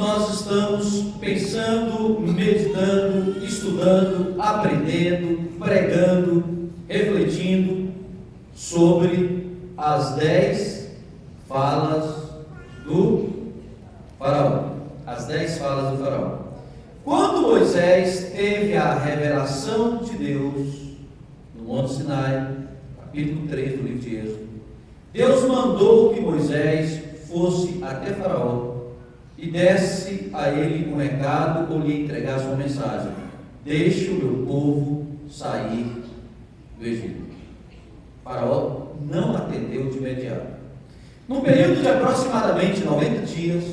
nós estamos pensando, meditando, estudando, aprendendo, pregando, refletindo sobre as 10 falas do faraó. As 10 falas do faraó. Quando Moisés teve a revelação de Deus no Monte Sinai, capítulo 3 do livro de Êxodo, Deus mandou que Moisés fosse até Faraó e desse a ele um recado ou lhe entregasse uma mensagem: deixe o meu povo sair do Egito. Faraó não atendeu de imediato. Num período de aproximadamente 90 dias,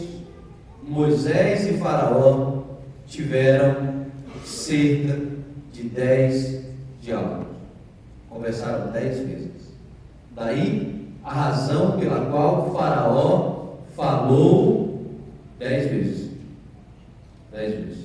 Moisés e Faraó tiveram cerca de 10 diálogos. Conversaram 10 vezes. Daí a razão pela qual Faraó falou 10 vezes. 10 vezes.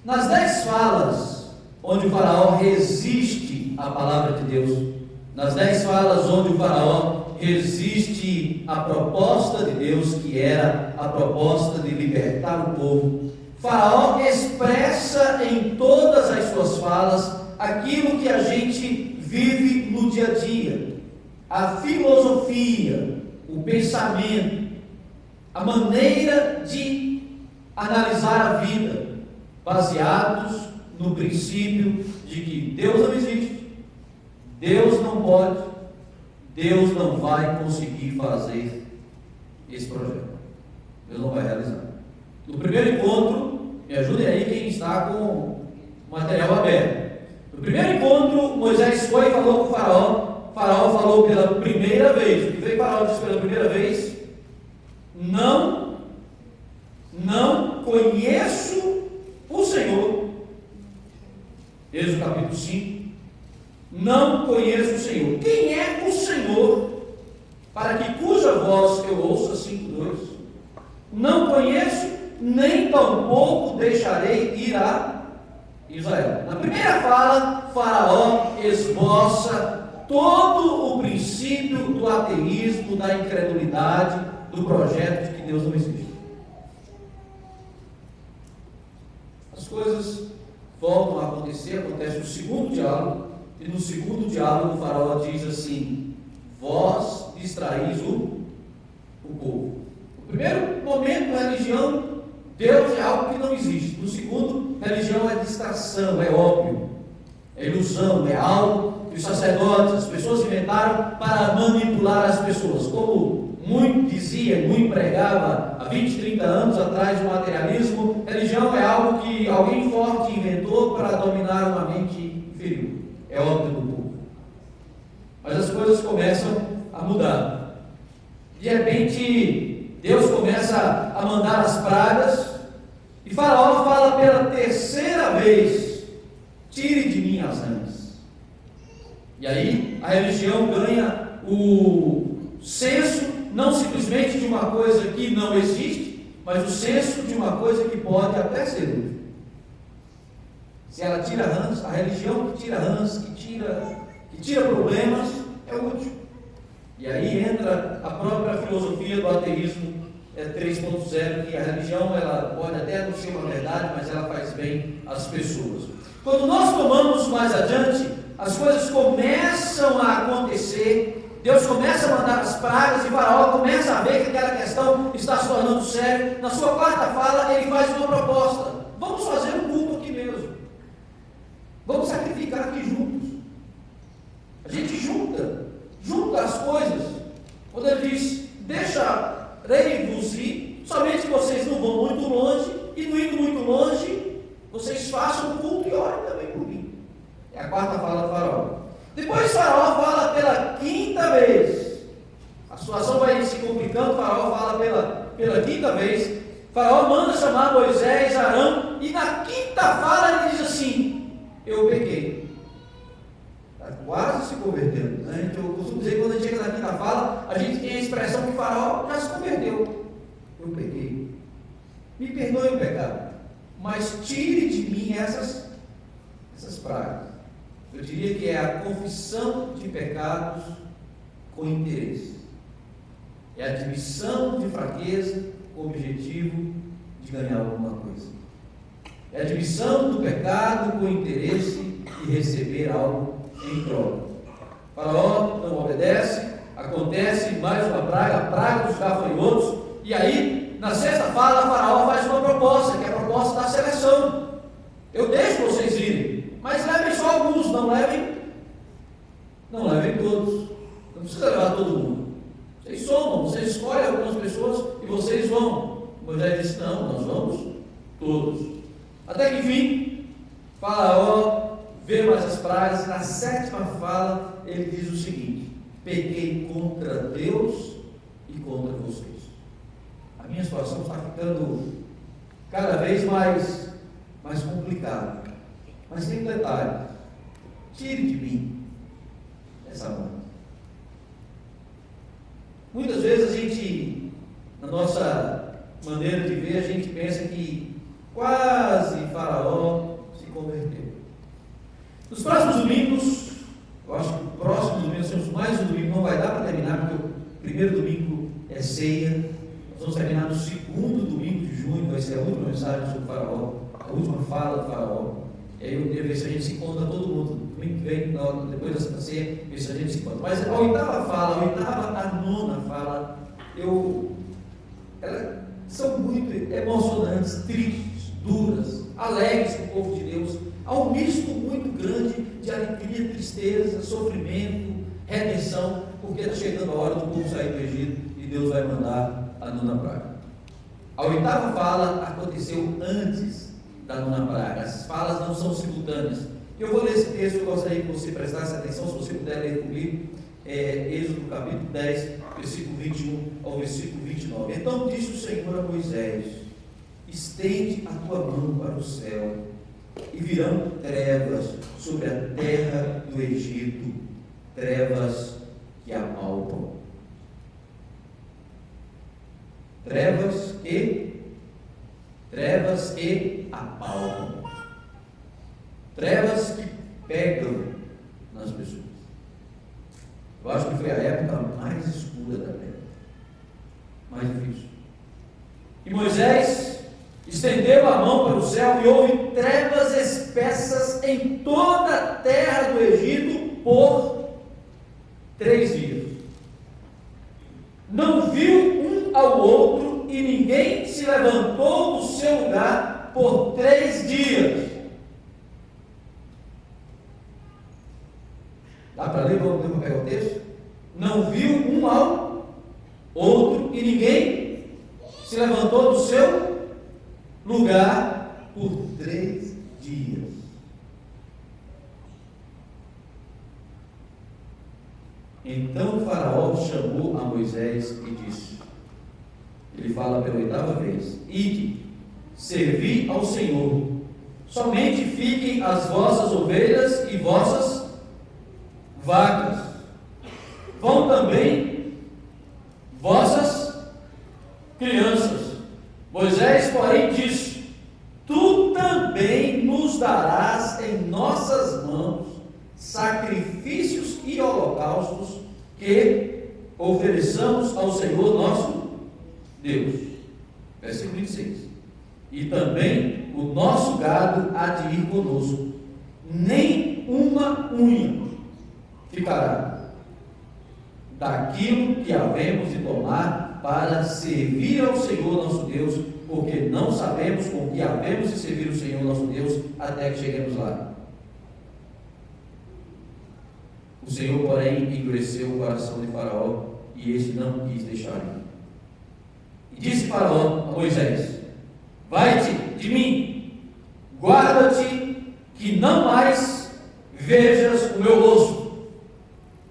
Nas 10 falas, onde o Faraó resiste à palavra de Deus, nas 10 falas onde o Faraó resiste à proposta de Deus, que era a proposta de libertar o povo, Faraó expressa em todas as suas falas aquilo que a gente vive no dia a dia, a filosofia, o pensamento, a maneira de analisar a vida, baseados no princípio de que Deus não existe, Deus não pode, Deus não vai conseguir fazer esse projeto, Deus não vai realizar. No primeiro encontro, me ajudem aí quem está com o material aberto. No primeiro encontro, Moisés foi e falou com o Faraó. Faraó falou pela primeira vez. O que veio Faraó disse pela primeira vez? Não conheço o Senhor. Êxodo capítulo 5. Não conheço o Senhor. Quem é o Senhor? Para que cuja voz eu ouça, 5:2. Não conheço, nem tampouco deixarei ir a Israel. Na primeira fala, Faraó esboça todo o princípio do ateísmo, da incredulidade, do projeto de que Deus não existe. As coisas voltam a acontecer, acontece no segundo diálogo, e no segundo diálogo o Faraó diz assim: vós distraís o povo. No primeiro momento, a religião, Deus é algo que não existe. No segundo, religião é distração, é óbvio, é ilusão, é algo que os sacerdotes, as pessoas inventaram para manipular as pessoas. Como muito dizia, muito pregava há 20, 30 anos atrás o materialismo, religião é algo que alguém forte inventou para dominar uma mente inferior. É óbvio do povo. Mas as coisas começam a mudar. De repente, Deus começa a mandar as pragas, e Faraó fala pela terceira vez: tire de mim as rãs. E aí a religião ganha o senso, não simplesmente de uma coisa que não existe, mas o senso de uma coisa que pode até ser útil. Se ela tira rãs, a religião que tira rãs, que tira problemas, é útil. E aí entra a própria filosofia do ateísmo 3.0, que a religião ela pode até não ser uma verdade, mas ela faz bem às pessoas. Quando nós tomamos mais adiante, as coisas começam a acontecer, Deus começa a mandar as pragas, e Faraó começa a ver que aquela questão está se tornando séria. Na sua quarta fala, ele faz uma proposta: vamos fazer um culto aqui mesmo, vamos sacrificar aqui juntos. A gente junta as coisas. Quando ele diz: deixarei-vos ir, somente vocês não vão muito longe, e não indo muito longe, vocês façam o culto e orem também por mim. É a quarta fala do Faraó. Depois Faraó fala pela quinta vez. A situação vai se complicando. Faraó fala pela quinta vez. Faraó manda chamar Moisés, Arão, e na quinta fala ele diz assim: eu pequei. Está quase se convertendo, né? Eu costumo dizer que quando a gente chega na quinta fala, a gente tem a expressão que Faraó já se converteu. Eu pequei. Me perdoe o pecado, mas tire de mim essas pragas. Eu diria que é a confissão de pecados com interesse. É a admissão de fraqueza com o objetivo de ganhar alguma coisa. É a admissão do pecado com interesse de receber algo em troca. Faraó não obedece, acontece mais uma praga, a praga dos gafanhotos, e aí, na sexta fala, Faraó faz uma proposta, que é a proposta da seleção. Eu deixo vocês irem, mas levem só alguns, não levem todos. Não precisa levar todo mundo. Vocês somam, vocês escolhem algumas pessoas e vocês vão. Moisés disse: não, nós vamos todos. Até que enfim, Faraó vê mais as pragas. Na sétima fala, ele diz o seguinte: pequei contra Deus e contra vocês. A minha situação está ficando cada vez mais complicada. Mas tem um detalhe: tire de mim essa mão. Muitas vezes a gente, na nossa maneira de ver, a gente pensa que quase Faraó se converteu. Nos próximos domingos, eu acho que o próximo domingo, temos mais um domingo, não vai dar para terminar, porque o primeiro domingo é ceia. Nós vamos terminar no segundo domingo de junho, vai ser a última mensagem sobre Faraó, a última fala do Faraó. E aí eu queria ver se a gente se encontra todo mundo. Domingo que vem, depois da Santa Ceia, ver se a gente se encontra. Mas a oitava fala, a nona fala, elas são muito emocionantes, tristes, duras, alegres com o povo de Deus. Há um misto muito grande de alegria, tristeza, sofrimento, redenção, porque está chegando a hora do povo sair do Egito e Deus vai mandar a nona praga. A oitava fala aconteceu antes da nona praga. As falas não são simultâneas. Eu vou ler esse texto, eu gostaria que você prestasse atenção, se você puder ler comigo, Êxodo capítulo 10, versículo 21 ao versículo 29. Então disse o Senhor a Moisés: estende a tua mão para o céu, e virão trevas sobre a terra do Egito, trevas que apalpam. Trevas que apalpam. Trevas que pegam nas pessoas. Eu acho que foi a época mais escura da terra, mais difícil. E Moisés estendeu a mão para o céu e houve trevas espessas em toda a terra do Egito por 3 dias. Não viu um ao outro e ninguém se levantou do seu lugar por 3 dias. Dá para ler? Vamos pegar o texto? Não viu um ao outro e ninguém se levantou do seu lugar por 3 dias. Então o Faraó chamou a Moisés e disse, ele fala pela 8ª vez: ide, servi ao Senhor, somente fiquem as vossas ovelhas e vossas vacas, vão também vossas crianças. Moisés, porém, disse: tu também nos darás em nossas mãos sacrifícios e holocaustos que ofereçamos ao Senhor nosso Deus. Versículo 26. E também o nosso gado há de ir conosco, nem uma unha ficará daquilo que havemos de tomar para servir ao Senhor nosso Deus, porque não sabemos com que havemos de servir o Senhor nosso Deus até que cheguemos lá. O Senhor, porém, endureceu o coração de Faraó, e este não quis deixar ir. E disse Faraó a Moisés: vai-te de mim, guarda-te que não mais vejas o meu rosto,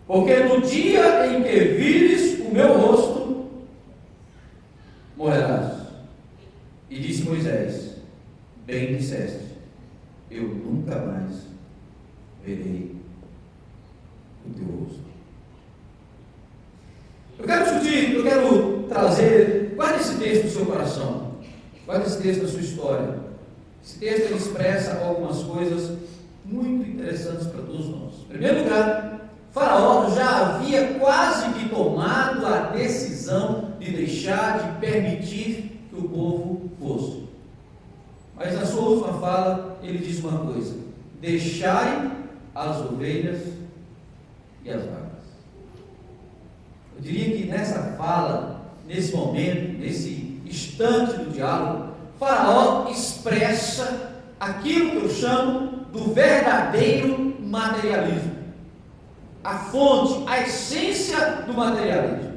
porque no dia em que vires o meu rosto, morrerás. E disse Moisés: bem disseste, eu nunca mais verei o teu rosto. Eu quero discutir, eu quero trazer, guarde esse texto no seu coração, guarde esse texto na sua história. Esse texto ele expressa algumas coisas muito interessantes para todos nós. Em primeiro lugar, Faraó já havia quase que tomado a decisão de deixar de permitir que o povo fosse. fala, ele diz uma coisa: deixai as ovelhas e as vacas. Eu diria que nessa fala, nesse momento, nesse instante do diálogo, Faraó expressa aquilo que eu chamo do verdadeiro materialismo. A fonte, a essência do materialismo.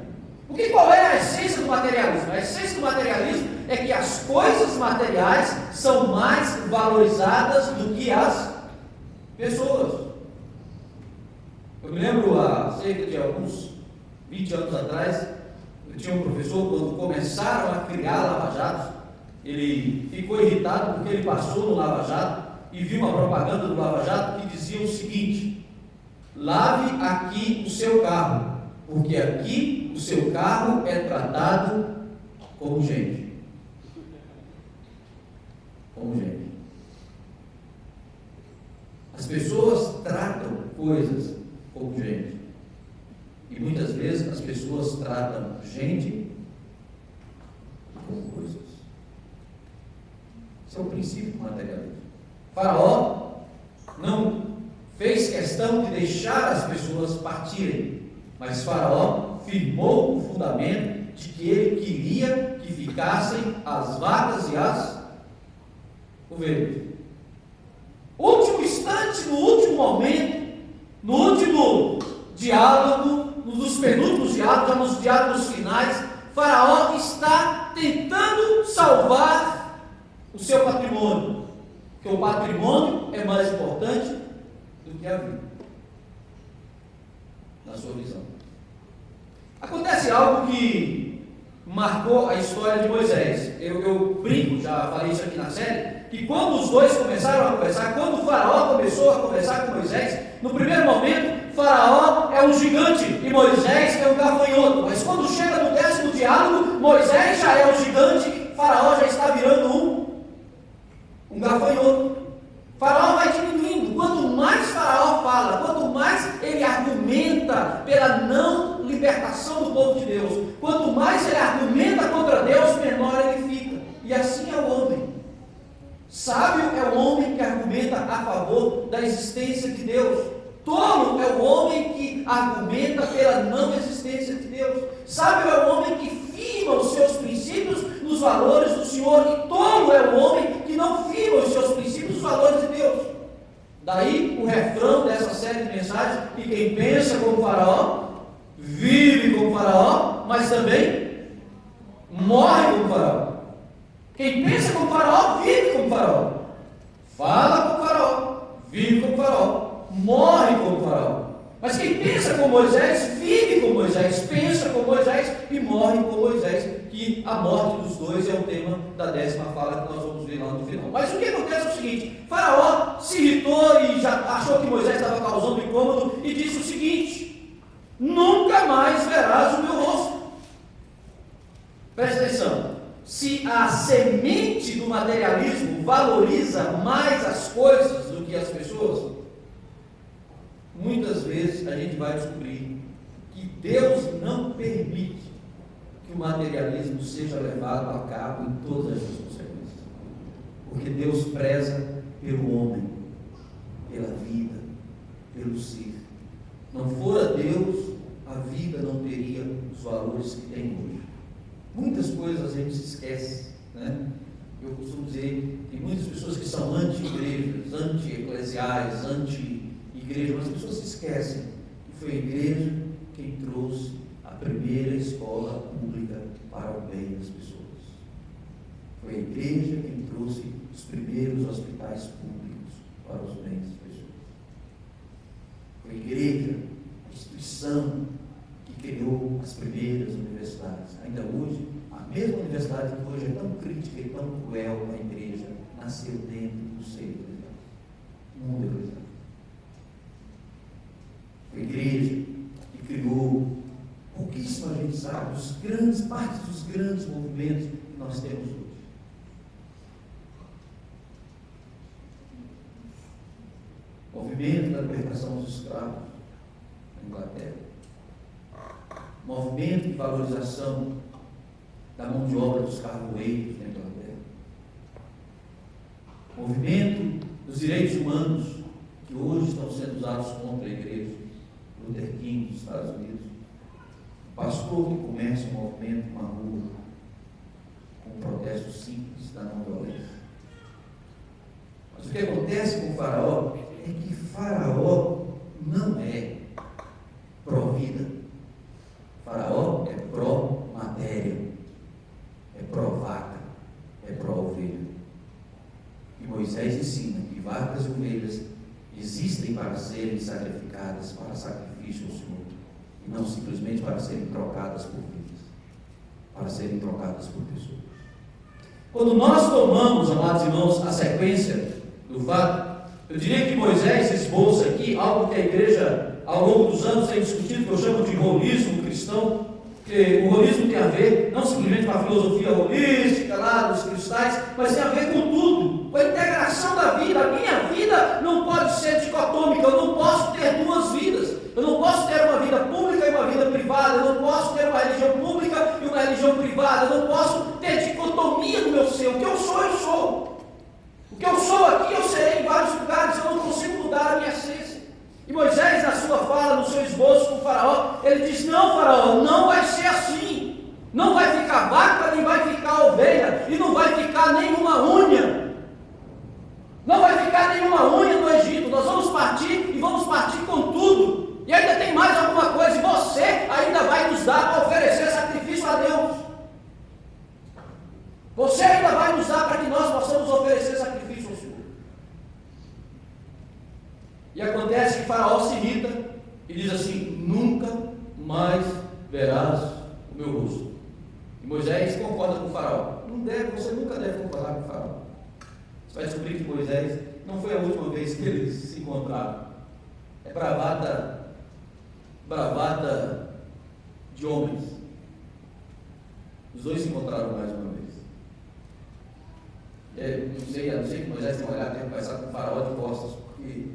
Porque qual é a essência do materialismo? A essência do materialismo é que as coisas materiais são mais valorizadas do que as pessoas. Eu me lembro, há cerca de alguns 20 anos atrás, eu tinha um professor, quando começaram a criar lava-jatos, ele ficou irritado porque ele passou no lava-jato e viu uma propaganda do lava-jato que dizia o seguinte: lave aqui o seu carro, porque aqui o seu carro é tratado como gente. Como gente. As pessoas tratam coisas como gente. E muitas vezes as pessoas tratam gente como coisas. Esse é o princípio do materialismo. Faraó não fez questão de deixar as pessoas partirem, mas Faraó firmou o fundamento de que ele queria que ficassem as vacas e as ovelhas. Último instante, no último momento, no último diálogo, nos penúltimos diálogos, já nos diálogos finais, Faraó está tentando salvar o seu patrimônio, porque o patrimônio é mais importante do que a vida, na sua visão. Acontece algo que marcou a história de Moisés. Eu brinco, já falei isso aqui na série, que quando os dois começaram a conversar, quando o Faraó começou a conversar com Moisés, no primeiro momento, Faraó é um gigante e Moisés é um gafanhoto. Mas quando chega no 10º diálogo, Moisés já é um gigante, Faraó já está virando um gafanhoto. Faraó vai diminuindo. Quanto mais Faraó fala, quanto mais ele argumenta pela não libertação do povo de Deus, quanto mais ele argumenta contra Deus, menor ele fica. E assim é o homem. Sábio é o homem que argumenta a favor da existência de Deus. Tolo é o homem que argumenta pela não existência de Deus. Sábio é o homem que firma os seus princípios nos valores do Senhor. E tolo é o homem que não firma os seus princípios nos valores de Deus. Daí o refrão dessa série de mensagens: que quem pensa como Faraó, vive como Faraó, mas também morre como Faraó. Quem pensa como Faraó, vive como Faraó. Fala como Faraó, vive como Faraó, morre como Faraó. Mas quem pensa como Moisés, vive como Moisés, pensa como Moisés e morre como Moisés. Que a morte dos dois é o tema da 10ª fala que nós vamos ver lá no final. Mas o que acontece é o seguinte: Faraó se irritou e já achou que Moisés estava causando incômodo e disse o seguinte: nunca mais verás o meu rosto. Presta atenção. Se a semente do materialismo valoriza mais as coisas do que as pessoas, muitas vezes a gente vai descobrir que Deus não permite que o materialismo seja levado a cabo em todas as suas consequências. Porque Deus preza pelo homem, pela vida, pelo ser. Não fora Deus, a vida não teria os valores que tem hoje. Muitas coisas a gente se esquece, né? Eu costumo dizer, tem muitas pessoas que são anti-igrejas, anti-eclesiais, anti-igreja, mas as pessoas se esquecem que foi a igreja quem trouxe a primeira escola pública para o bem das pessoas. Foi a igreja quem trouxe os primeiros hospitais públicos para os bens das pessoas. Foi a igreja, a instituição que criou as primeiras universidades. Ainda hoje, a mesma universidade que hoje é tão crítica e tão cruel à igreja, nasceu dentro do seio eclesial. O mundo eclesial. Foi a igreja que criou, pouquíssima gente sabe, parte dos grandes movimentos que nós temos hoje. O movimento da libertação dos escravos na Inglaterra. Movimento de valorização da mão de obra dos carvoeiros na Inglaterra. movimento dos direitos humanos, que hoje estão sendo usados contra a igreja, Luther King dos Estados Unidos, o pastor que começa um movimento, uma rua, com um protesto simples da não violência. Mas o que acontece com o Faraó é que Faraó não é pró-vida. Faraó é pró-matéria, é pró-vaca, é pró-ovelha. E Moisés ensina que vacas e ovelhas existem para serem sacrificadas para sacrifício ao Senhor, e não simplesmente para serem trocadas por vidas, para serem trocadas por pessoas. Quando nós tomamos, amados irmãos, a sequência do fato, eu diria que Moisés esboça aqui algo que a igreja, ao longo dos anos, tem discutido, que eu chamo de holismo cristão, que o holismo tem a ver, não simplesmente com a filosofia holística lá dos cristais, mas tem a ver com tudo, com a integração da vida. A minha vida não pode ser dicotômica, eu não posso ter duas vidas, eu não posso ter uma vida pública e uma vida privada, eu não posso ter uma religião pública e uma religião privada, eu não posso ter dicotomia no meu ser. O que eu sou, eu sou. O que eu sou aqui, eu serei em vários lugares, eu não consigo mudar a minha essência. E Moisés, na sua fala, no seu esboço com o Faraó, ele diz: não, Faraó, não vai ser assim. Não vai ficar vaca, nem vai ficar ovelha, e não vai ficar nenhuma unha. Não vai ficar nenhuma unha no Egito. Nós vamos partir, e vamos partir com tudo. E ainda tem mais alguma coisa, e você ainda vai nos dar para oferecer sacrifício a Deus. Você ainda vai nos dar para que nós possamos oferecer sacrifício ao Senhor. E acontece que Faraó se irrita e diz assim: nunca mais verás o meu rosto. E Moisés concorda com o Faraó. Você nunca deve concordar com o Faraó. Você vai descobrir que Moisés não foi a última vez que eles se encontraram. É bravata de homens. Os dois se encontraram mais uma vez. A não ser que Moisés tenha olhado e tenha conversado com o Faraó de costas, porque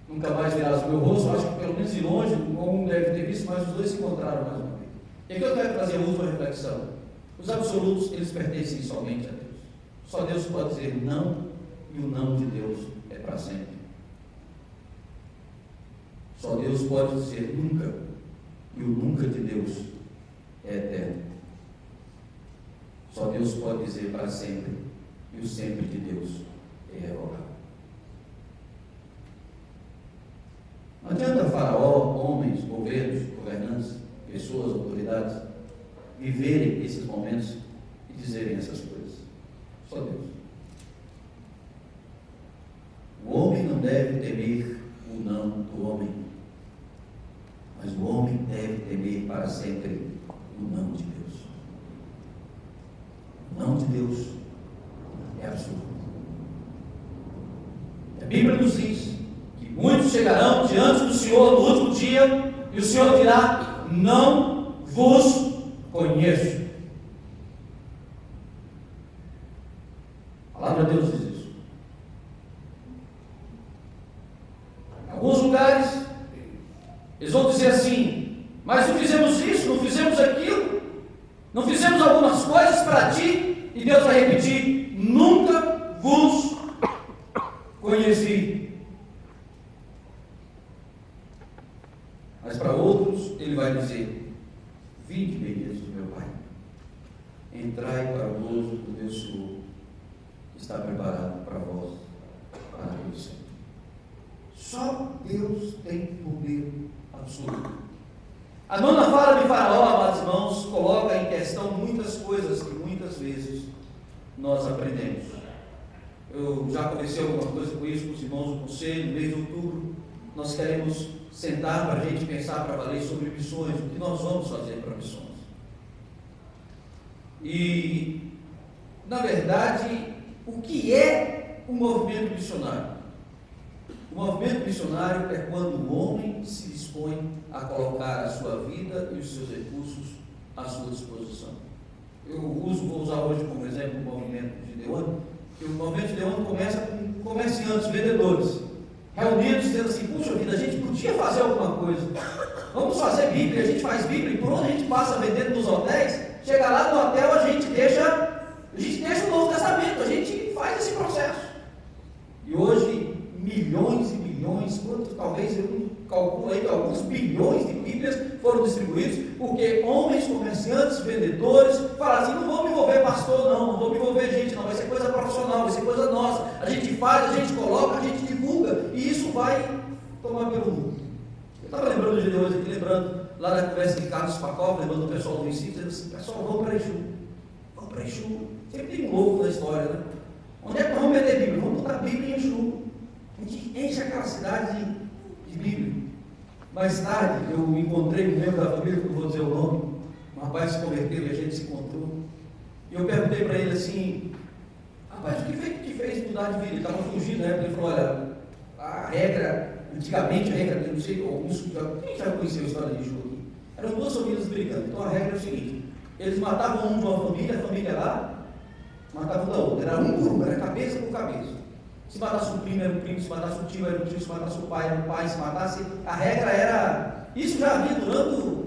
nunca mais verás o meu rosto. Acho que pelo menos de longe, um deve ter visto, mas os dois se encontraram mais uma vez. E aqui eu quero trazer a última reflexão. Os absolutos, eles pertencem somente a Deus. Só Deus pode dizer não, e o não de Deus é para sempre. Só Deus pode dizer nunca, e o nunca de Deus é eterno. Só Deus pode dizer para sempre, e o sempre de Deus é irrevogável. Não adianta Faraó, homens, governos, governantes, pessoas, autoridades, viverem esses momentos e dizerem essas coisas. Só Deus. O homem não deve temer o não do homem, mas o homem deve temer para sempre o não de Deus. O não de Deus é absurdo. A Bíblia nos diz que muitos chegarão diante do Senhor no último dia, e o Senhor dirá: não vos conheço. A palavra de Deus diz isso. Em alguns lugares, eles vão dizer assim: mas não fizemos isso, não fizemos aquilo, não fizemos algumas coisas para ti, e Deus vai repetir: nunca vos conheci. Mas para outros, ele vai dizer: vinde, benditos do meu Pai, entrai para o gozo do meu Senhor, que está preparado para vós, para Deus. Só Deus tem poder absoluto. A nona fala de Faraó, amados irmãos, coloca em questão muitas coisas que muitas vezes nós aprendemos. Eu já conversei alguma coisa com isso com os irmãos do conselho. No mês de outubro nós queremos sentar para a gente pensar para valer sobre missões, o que nós vamos fazer para missões. E, na verdade, o que é o movimento missionário? O movimento missionário é quando o homem se dispõe a colocar a sua vida e os seus recursos à sua disposição. Vou usar hoje como exemplo o movimento de Gideon, que o movimento de Gideon começa com comerciantes, vendedores, reunidos dizendo assim: puxa vida, a gente podia fazer alguma coisa, vamos fazer Bíblia. A gente faz Bíblia, e por onde a gente passa vendendo nos hotéis, chega lá no hotel, a gente deixa o Novo Testamento, a gente faz esse processo. vendedores, falaram assim: não vou me envolver pastor, não vou me envolver gente, não, vai ser coisa profissional, vai ser coisa nossa. A gente faz, a gente coloca, a gente divulga, e isso vai tomar pelo mundo. Eu estava lembrando de hoje aqui, lembrando lá da conversa de Carlos Pacov, lembrando o pessoal do Recife, dizendo assim: pessoal, vamos para Exu. Vamos para Exu. Sempre tem um louco na história, né? Onde é que nós vamos meter Bíblia? Vamos botar Bíblia em Exu. A gente enche aquela cidade de Bíblia. Mais tarde, eu encontrei um membro da família, que eu vou dizer o nome, um rapaz se converteu e a gente se encontrou. E eu perguntei para ele assim: rapaz, o que foi que te fez mudar de vida? Ele estava fugindo, né? Ele falou: olha, a regra, antigamente a regra, eu não sei, alguns, quem já conheceu a história de Exu aqui? Eram duas famílias brigando. Então a regra é o seguinte: eles matavam um de uma família, a família lá, matavam da outra. Era um por um, era cabeça por cabeça. Se matasse um primo, era um primo, se matasse um tio, era um tio, se matasse um pai, era um pai, se matasse. A regra era. Isso já havia durando.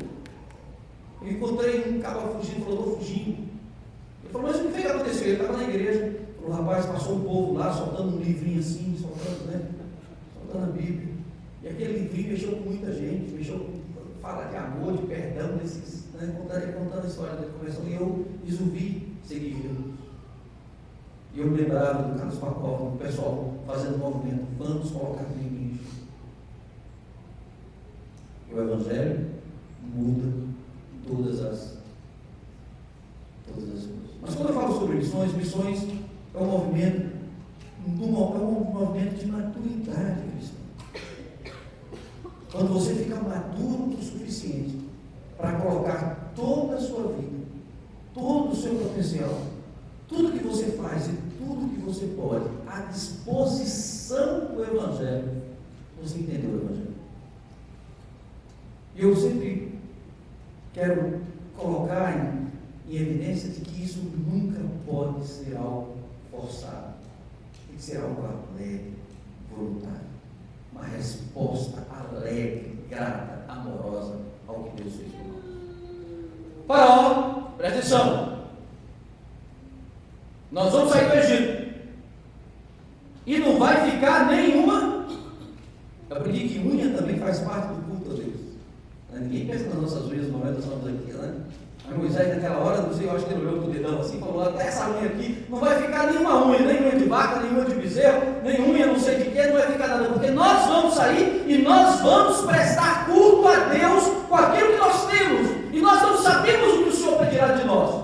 Eu encontrei um cara fugindo, falou: estou fugindo. Ele falou: mas o que foi que aconteceu? Ele estava na igreja. O rapaz passou um povo lá, soltando um livrinho assim, soltando, né? Soltando a Bíblia. E aquele livrinho mexeu com muita gente, mexeu com. Fala de amor, de perdão, desses, né? Contando a história da conversão. E eu resolvi seguir Jesus. E eu me lembrava do Carlos Pacov, do pessoal fazendo movimento: vamos colocar a Bíblia em Exu. O Evangelho muda todas as coisas. Mas quando eu falo sobre missões é um movimento, de maturidade cristã. Quando você fica maduro o suficiente para colocar toda a sua vida, todo o seu potencial, tudo que você faz e tudo que você pode à disposição do Evangelho, você entendeu o Evangelho. E eu sempre quero colocar em evidência de que isso nunca pode ser algo forçado. Tem que ser algo alegre, voluntário. Uma resposta alegre, grata, amorosa ao que Deus fez por nós. Faraó, presta atenção. Nós vamos sair do Egito. E não vai ficar nenhuma. Eu aprendi que unha também faz parte do culto a Deus. Ninguém pensa nas nossas unhas no momento que nós estamos aqui, né? Mas Moisés, naquela hora, não sei, eu acho que ele olhou com o dedão assim, falou: até essa unha aqui não vai ficar nenhuma unha, nem unha de vaca, nem unha de bezerro, nem unha não sei de que, não vai ficar nada, porque nós vamos sair e nós vamos prestar culto a Deus com aquilo que nós temos, e nós não sabemos o que o Senhor pedirá de nós.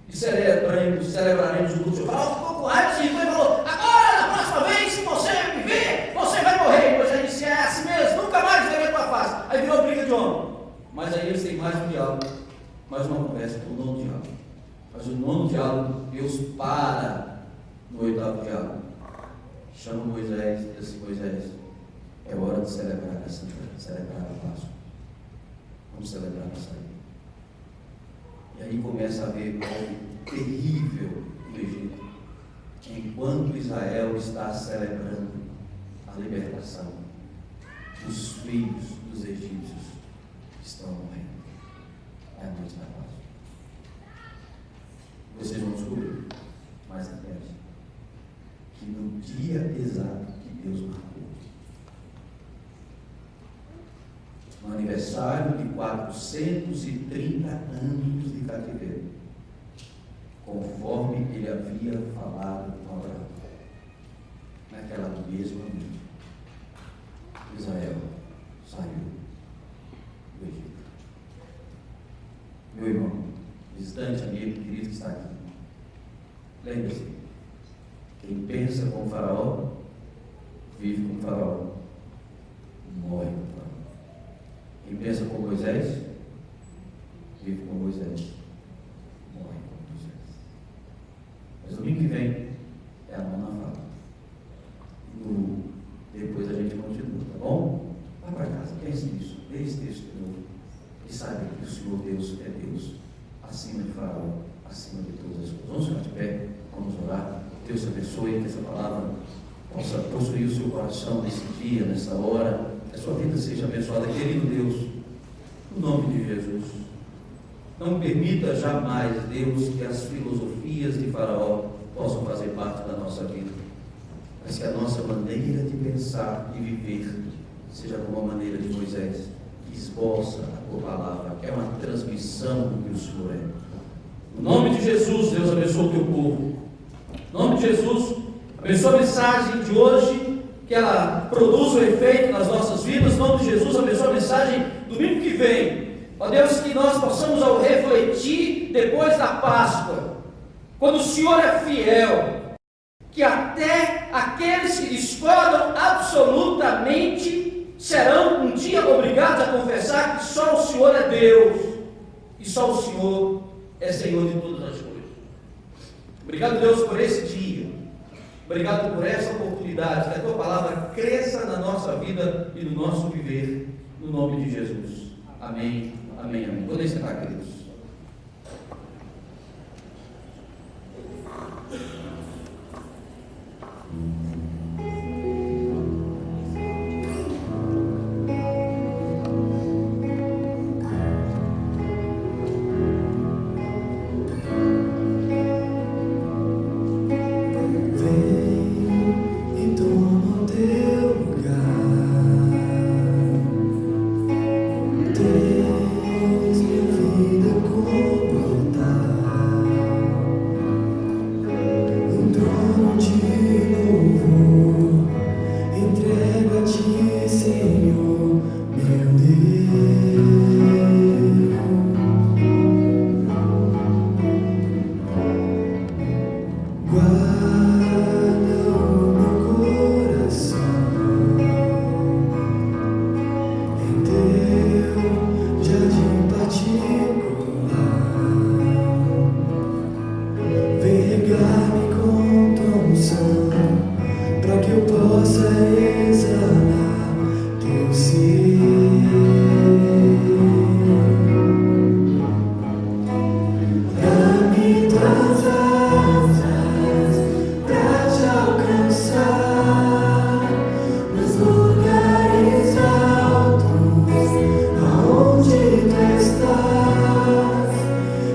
E celebraremos o culto. O Senhor ficou com raiva e falou: agora, na próxima vez, se você me ver, você vai morrer. Moisés disse: é assim mesmo, nunca mais verei a tua face. Aí virou briga de homem. Mas aí eles têm mais um diálogo, mais uma conversa, o nono diálogo. Mas o nono diálogo, Deus para no oitavo diálogo. Chama Moisés e diz assim: Moisés, é hora de celebrar a Páscoa. Vamos celebrar a saída. E aí começa a haver algo terrível no Egito. Enquanto Israel está celebrando a libertação, os filhos dos egípcios estão morrendo. É a noite da Páscoa. Vocês vão descobrir mais adiante que no dia exato que Deus marcou, no aniversário de 430 anos de cativeiro, conforme ele havia falado com Abraão, naquela mesma noite, Israel saiu do Egito. Meu irmão, visitante, amigo, querido que está aqui, lembre-se: quem pensa como Faraó, vive como Faraó, morre como Faraó. Quem pensa como Moisés, vive como Moisés, morre como Moisés. Mas domingo que vem é a nona fala. Depois a gente continua, tá bom? Vá para casa, pense nisso, lê esse texto de novo e saiba que o Senhor Deus é Deus, acima de Faraó, acima de todas as coisas. Vamos ficar de pé, vamos orar. Deus te abençoe, que essa palavra possa possuir o seu coração nesse dia, nessa hora, que a sua vida seja abençoada. Querido Deus, no nome de Jesus, não permita jamais, Deus, que as filosofias de Faraó possam fazer parte da nossa vida, mas que a nossa maneira de pensar e viver seja como a maneira de Moisés, que esboça a tua palavra, é uma transmissão do que o Senhor é. No nome de Jesus, Deus abençoe o teu povo. No nome de Jesus, abençoa a mensagem de hoje, que ela produza o efeito nas nossas vidas. No nome de Jesus, abençoa a mensagem domingo que vem. Ó Deus, que nós possamos, ao refletir depois da Páscoa, quando o Senhor é fiel, que até aqueles que discordam absolutamente serão um dia obrigados a confessar que só o Senhor é Deus e só o Senhor é Senhor de todas as coisas. Obrigado, Deus, por esse dia. Obrigado por essa oportunidade, que a tua palavra cresça na nossa vida e no nosso viver, no nome de Jesus. Amém, amém, amém. Podem sentar, queridos.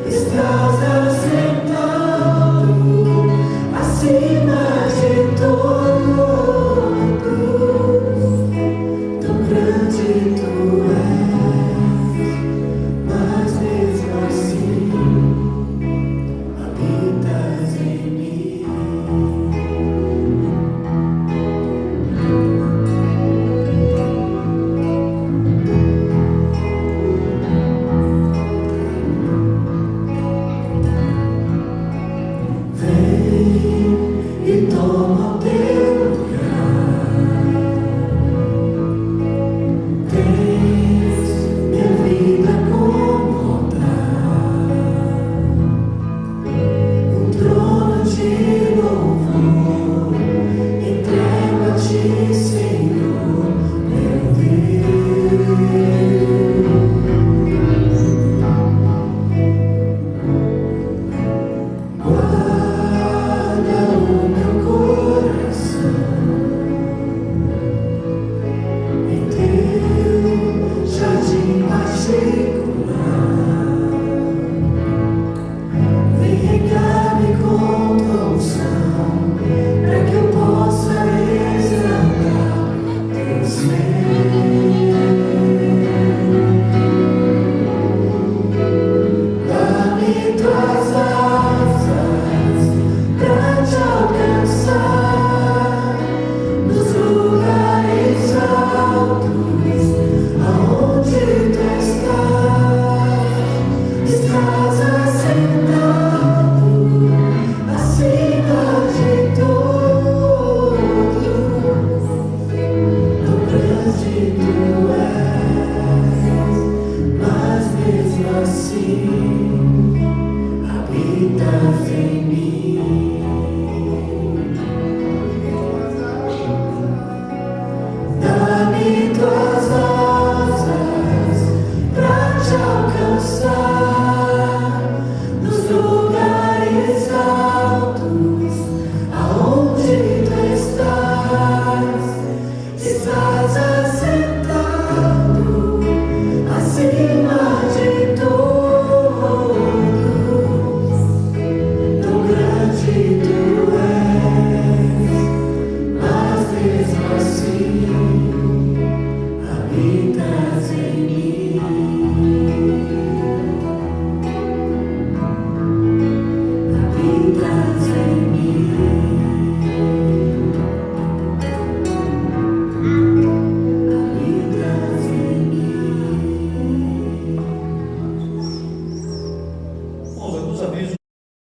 Estás